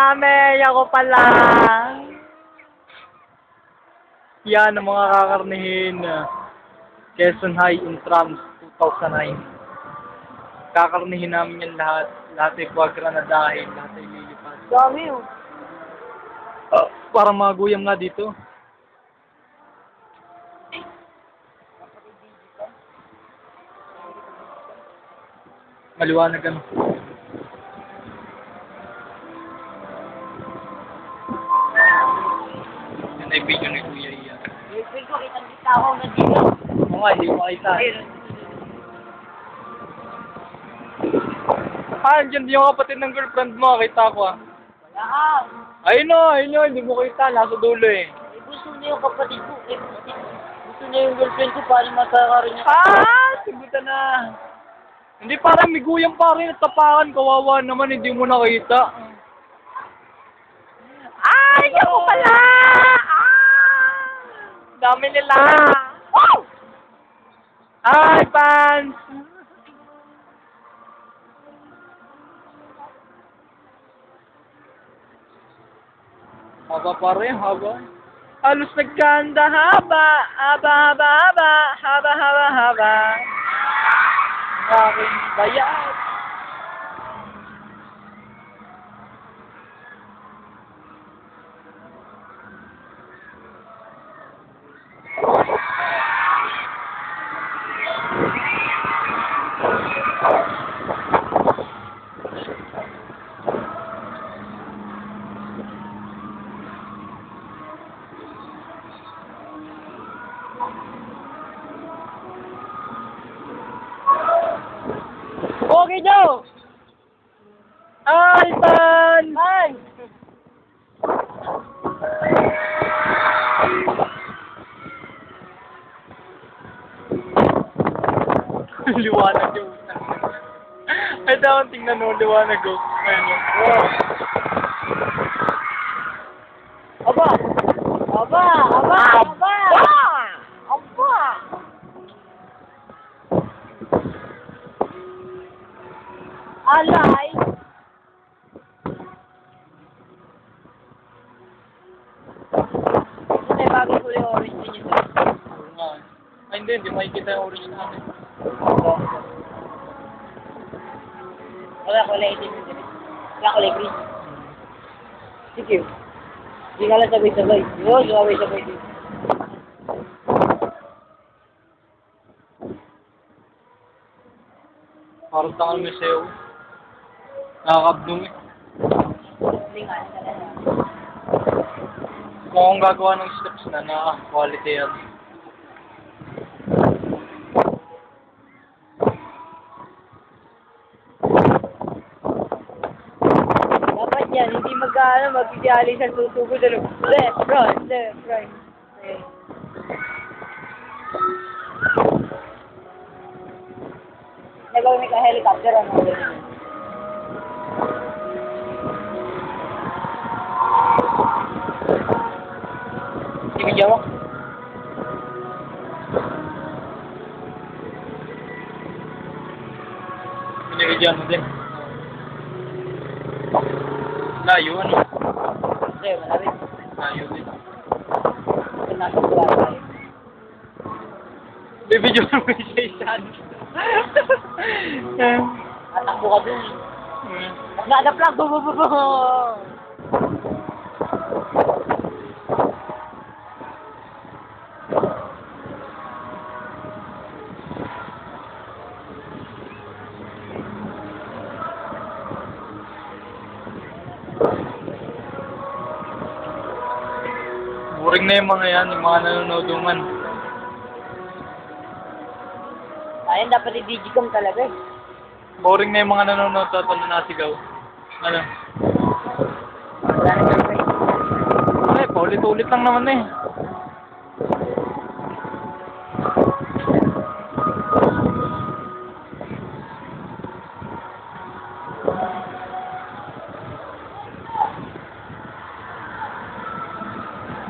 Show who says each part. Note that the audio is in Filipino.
Speaker 1: namin. Ako pala. Yan ang mga kakarnihin. Quezon High Intrams 2009. Kakarnihin namin yan lahat. Lahat ay pagranadahin. Lahat ay lilipad.
Speaker 2: Dami oh.
Speaker 1: Parang mga guyam nga dito. Maliwanag ano. Yan ay video ni Kuya Ian.
Speaker 2: Wait ko, kitang-kita ako na dito.
Speaker 1: Oo nga, hindi ko makita. Diyan yung kapatid ng girlfriend mo, kita ko ah.
Speaker 2: Wala ka.
Speaker 1: Ayun o, hindi mo kita, nasa dulo eh.
Speaker 2: Gusto niya yung kapatid ko. Gusto niya yung girlfriend ko para masakarin niya.
Speaker 1: Sigutan na. Hindi parang may guyang pa rin at tapakan, kawawa naman, hindi mo nakita. Ako pala! Dami nila! Oh! Hi, fans! Haba pa rin, haba. Halos nagkanda, haba, haba, haba, haba, haba, haba, haba. Ang aking bayat. Okay, Joe! Hi, fans!
Speaker 2: Hi!
Speaker 1: Liwanag yung ay, dapat tingnan mo, liwanag ko. Ayun yun.
Speaker 2: Oh. Aba! Aba! Aba! Aba! Aba! Alay! Ito yung bagay kulay orange din yun.
Speaker 1: Oo nga. Ay, hindi makikita yung orange namin.
Speaker 2: Wala kulay itim yun. Wala kulay green. Sige. Hindi ka lang sabay-sabay. Yun, sabay-sabay din.
Speaker 1: Parang tangal may sayo. Nakakabdong eh.
Speaker 2: Hindi nga, hindi ka lang.
Speaker 1: Kung akong gagawa ng steps na quality yan.
Speaker 2: Dapat yan, hindi mag-ideali sa susugod. Left, right, left, right. Okay. Nagawa may ka-helicopter, ano?
Speaker 1: Ibigyan mo? Binibigyan mo din. Layo ano?
Speaker 2: Hindi, malapit.
Speaker 1: Layo din.
Speaker 2: Ito nasa buwan tayo.
Speaker 1: Bibidyo mo yung isa-isa.
Speaker 2: Atakbo ka dun. Nag-adap lang.
Speaker 1: Boring na yung mga yan, yung mga nanonoodungan.
Speaker 2: Ayun, dapat i-digicom talaga eh.
Speaker 1: Boring na yung mga nanonood at nasigaw. Ano?
Speaker 2: Wala na siya.
Speaker 1: Ay, paulit-ulit lang naman eh.